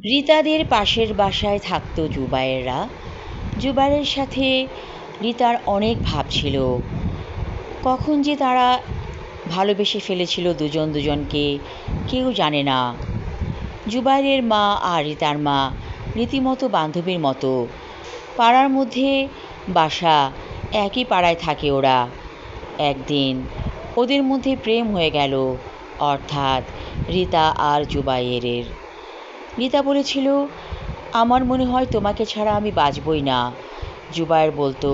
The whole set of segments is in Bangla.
রিতাদের পাশের বাসায় থাকতো জুবায়েররা। জুবায়েরের সাথে রিতার অনেক ভাব ছিল। কখন যে তারা ভালোবেসে ফেলেছিল দুজন দুজনকে কেউ জানে না। জুবায়েরের মা আর রিতার মা রীতিমতো বান্ধবীর মতো। পাড়ার মধ্যে বাসা, একই পাড়ায় থাকে ওরা। একদিন ওদের মধ্যে প্রেম হয়ে গেল, অর্থাৎ রিতা আর জুবায়েরের। রিতা বলেছিল, আমার মনে হয় তোমাকে ছাড়া আমি বাঁচবই না। জুবায়ের বলতো,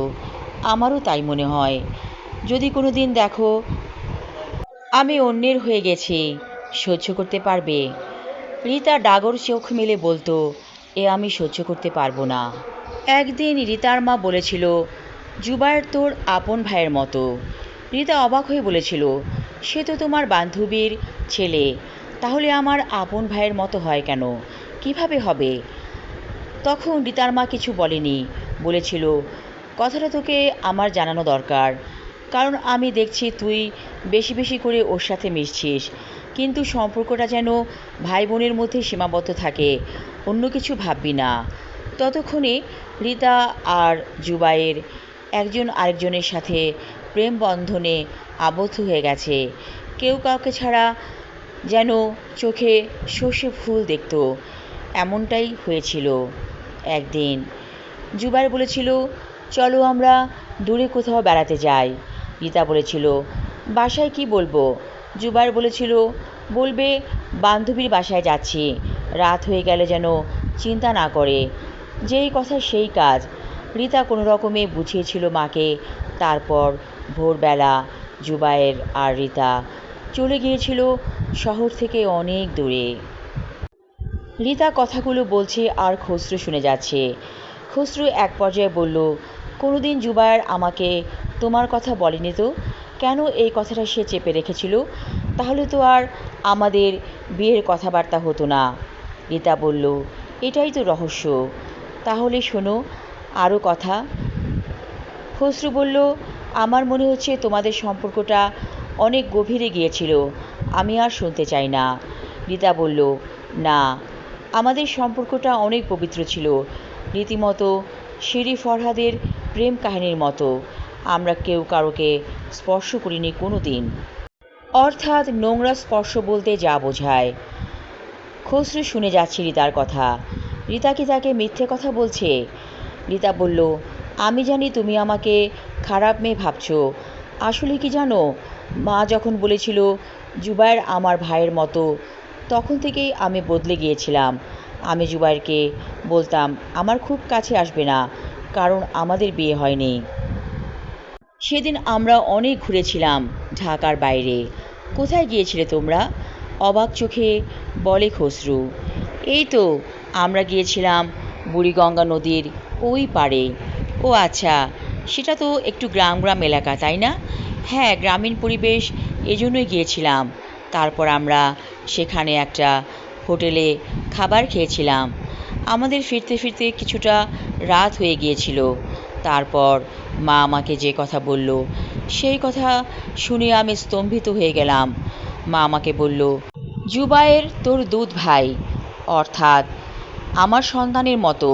আমারও তাই মনে হয়। যদি কোনো দিন দেখো আমি অন্যের হয়ে গেছি, সহ্য করতে পারবে? রিতা ডাগর চোখ মেলে বলতো, এ আমি সহ্য করতে পারবো না। একদিন রিতার মা বলেছিল, জুবায়ের তোর আপন ভাইয়ের মতো। রিতা অবাক হয়ে বলেছিল, সে তো তোমার বান্ধবীর ছেলে, তাহলে আমার আপন ভাইয়ের মতো হয় কেন? কিভাবে হবে? তখন রিতার মা কিছু বলেনি, বলেছিল, কথাটা তোকে আমার জানানো দরকার, কারণ আমি দেখছি তুই বেশি বেশি করে ওর সাথে মিশছিস, কিন্তু সম্পর্কটা যেন ভাই বোনের মধ্যে সীমাবদ্ধ থাকে, অন্য কিছু ভাববি না। ততক্ষণে রিতা আর জুবায়ের একজন আরেকজনের সাথে প্রেম বন্ধনে আবদ্ধ হয়ে গেছে। কেউ কাউকে ছাড়া যেন চোখে সর্ষে ফুল দেখত, এমনটাই হয়েছিল। একদিন জুবায়ের বলেছিল, চলো আমরা দূরে কোথাও বেড়াতে যাই। রিতা বলেছিল, বাসায় কি বলবো? জুবায়ের বলেছিল, বলবে বান্ধবীর বাসায় যাচ্ছি, রাত হয়ে গেলে যেন চিন্তা না করে। যেই কথা সেই কাজ। রিতা কোনো রকমে বুঝিয়েছিল মাকে। তারপর ভোরবেলা জুবায়ের আর রিতা চলে গিয়েছিল শহর থেকে অনেক দূরে। রিতা কথাগুলো বলছে আর খসরু শুনে যাচ্ছে। খসরু এক পর্যায়ে বলল, কোনোদিন জুবায়ের আমাকে তোমার কথা বলেনি তো? কেন এই কথাটা সে চেপে রেখেছিল? তাহলে তো আর আমাদের বিয়ের কথাবার্তা হতো না। রিতা বলল, এটাই তো রহস্য। তাহলে শোনো আরও কথা। খসরু বলল, আমার মনে হচ্ছে তোমাদের সম্পর্কটা অনেক গভীরে গিয়েছিল, আমি আর শুনতে চাই না। রিতা বলল, না, আমাদের সম্পর্কটা অনেক পবিত্র ছিল, রীতিমতো শিরি ফরহাদের প্রেম কাহিনীর মতো। আমরা কেউ কারোকে স্পর্শ করিনি কোনো দিন। অর্থাৎ নোংরা স্পর্শ বলতে যা বোঝায়। খসরু শুনে যাচ্ছে রিতার কথা। রিতা কি তাকে মিথ্যে কথা বলছে? রিতা বলল, আমি জানি তুমি আমাকে খারাপ মেয়ে ভাবছ। আসলে কি জানো, মা যখন বলেছিল জুবায়ের আমার ভাইয়ের মতো, তখন থেকেই আমি বদলে গিয়েছিলাম। আমি জুবায়েরকে বলতাম আমার খুব কাছে আসবে না, কারণ আমাদের বিয়ে হয়নি। সেদিন আমরা অনেক ঘুরেছিলাম ঢাকার বাইরে। কোথায় গিয়েছিলে তোমরা? অবাক চোখে বলে খসরু। এই তো আমরা গিয়েছিলাম বুড়িগঙ্গা নদীর ওই পাড়ে। ও আচ্ছা, সেটা তো একটু গ্রাম গ্রাম এলাকা, তাই না? হ্যাঁ, গ্রামীণ পরিবেশ, এজন্যই গিয়েছিলাম। তারপর আমরা সেখানে একটা হোটেলে খাবার খেয়েছিলাম। আমাদের ফিরতে ফিরতে কিছুটা রাত হয়ে গিয়েছিল। তারপর মা আমাকে যে কথা বলল, সেই কথা শুনে আমি স্তম্ভিত হয়ে গেলাম। মা আমাকে বলল, জুবায়ের তোর দুধ ভাই, অর্থাৎ আমার সন্তানের মতো।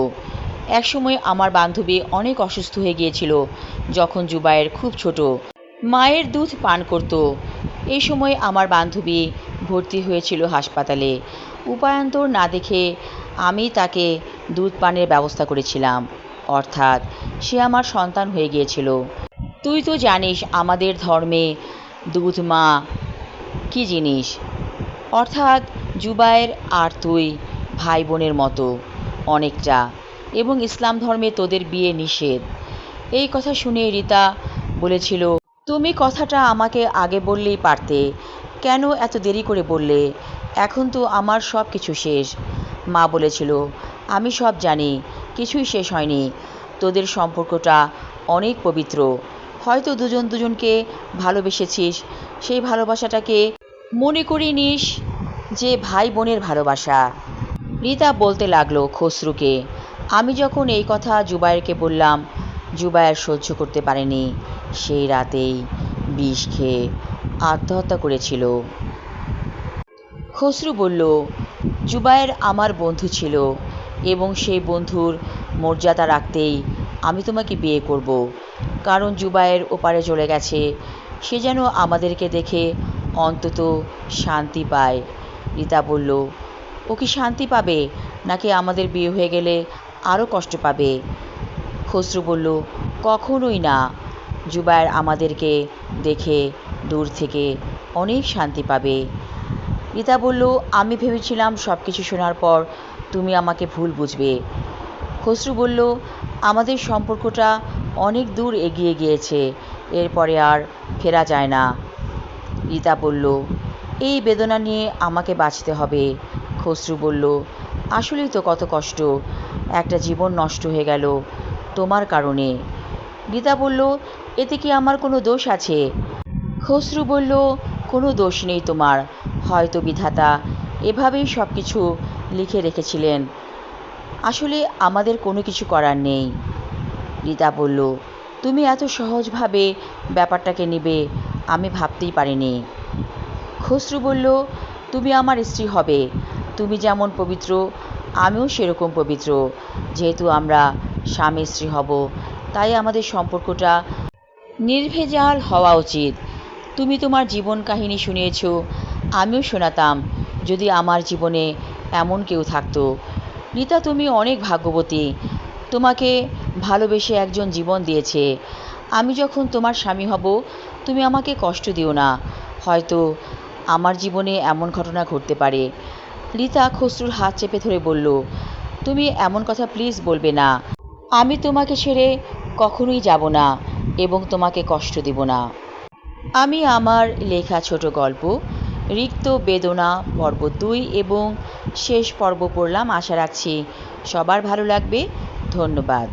একসময় আমার বান্ধবী অনেক অসুস্থ হয়ে গিয়েছিল যখন জুবায়ের খুব ছোট। মায়ের দুধ পান করত। এই সময় আমার বান্ধবী ভর্তি হয়েছিল হাসপাতালে। উপায়ান্তর না দেখে আমি তাকে দুধ পানের ব্যবস্থা করেছিলাম, অর্থাৎ সে আমার সন্তান হয়ে গিয়েছিল। তুই তো জানিস আমাদের ধর্মে দুধ মা কী জিনিস, অর্থাৎ জুবায়ের আর তুই ভাই বোনের মতো অনেকটা, এবং ইসলাম ধর্মে তোদের বিয়ে নিষেধ। এই কথা শুনে রিতা বলেছিল, তুমি কথাটা আমাকে আগে বললেই পারতে, কেন এত দেরি করে বললে? এখন তো আমার সব কিছু শেষ। মা বলেছিল, আমি সব জানি, কিছুই শেষ হয়নি। তোদের সম্পর্কটা অনেক পবিত্র। হয়তো দুজন দুজনকে ভালোবেসেছিস, সেই ভালোবাসাটাকে মনে করে নিস যে ভাই বোনের ভালোবাসা। রিতা বলতে লাগলো খসরুকে, আমি যখন এই কথা জুবায়েরকে বললাম, জুবায়ের সহ্য করতে পারেনি, সেই রাতেই বিষ খেয়ে আত্মহত্যা করেছিল। খসরু বলল, জুবায়ের আমার বন্ধু ছিল এবং সেই বন্ধুর মর্যাদা রাখতেই আমি তোমাকে বিয়ে করব। কারণ জুবায়ের ওপারে চলে গেছে, সে যেন আমাদেরকে দেখে অন্তত শান্তি পায়। রিতা বলল, ও কি শান্তি পাবে নাকি আমাদের বিয়ে হয়ে গেলে আরও কষ্ট পাবে? খসরু বলল, কখনোই না। জুবায়ের আমাদেরকে দেখে দূর থেকে অনেক শান্তি পাবে। রিতা বলল, আমি ভেবেছিলাম সব কিছু শোনার পর তুমি আমাকে ভুল বুঝবে। খসরু বলল, আমাদের সম্পর্কটা অনেক দূর এগিয়ে গিয়েছে, এরপরে আর ফেরা যায় না। রিতা বলল, এই বেদনা নিয়ে আমাকে বাঁচতে হবে। খসরু বলল, আসলেই তো কত কষ্ট, একটা জীবন নষ্ট হয়ে গেল তোমার কারণে। রিতা বলল, এতে কি আমার কোনো দোষ আছে? খসরু বলল, কোনো দোষ নেই তোমার, হয়তো বিধাতা এভাবেই সব কিছু লিখে রেখেছিলেন, আসলে আমাদের কোনো কিছু করার নেই। রিতা বলল, তুমি এত সহজভাবে ব্যাপারটাকে নেবে আমি ভাবতেই পারিনি। খসরু বলল, তুমি আমার স্ত্রী হবে, তুমি যেমন পবিত্র আমিও সেরকম পবিত্র। যেহেতু আমরা স্বামী স্ত্রী হব, তাই আমাদের সম্পর্কটা নির্ভেজাল হওয়া উচিত। তুমি তোমার জীবন কাহিনী শুনিয়েছ, আমিও শোনাতাম যদি আমার জীবনে এমন কেউ থাকতো। রিতা, তুমি অনেক ভাগ্যবতী, তোমাকে ভালোবেসে একজন জীবন দিয়েছে। আমি যখন তোমার স্বামী হব তুমি আমাকে কষ্ট দিও না, হয়তো আমার জীবনে এমন ঘটনা ঘটতে পারে। রিতা খসরুর হাত চেপে ধরে বলল, তুমি এমন কথা প্লিজ বলবে না, আমি তোমাকে ছেড়ে কখনোই যাব না এবং তোমাকে কষ্ট দেব না। আমি আমার লেখা ছোট গল্প রিক্ত বেদনা পর্ব 2 এবং শেষ পর্ব পড়লাম। আশা রাখছি সবার ভালো লাগবে। ধন্যবাদ।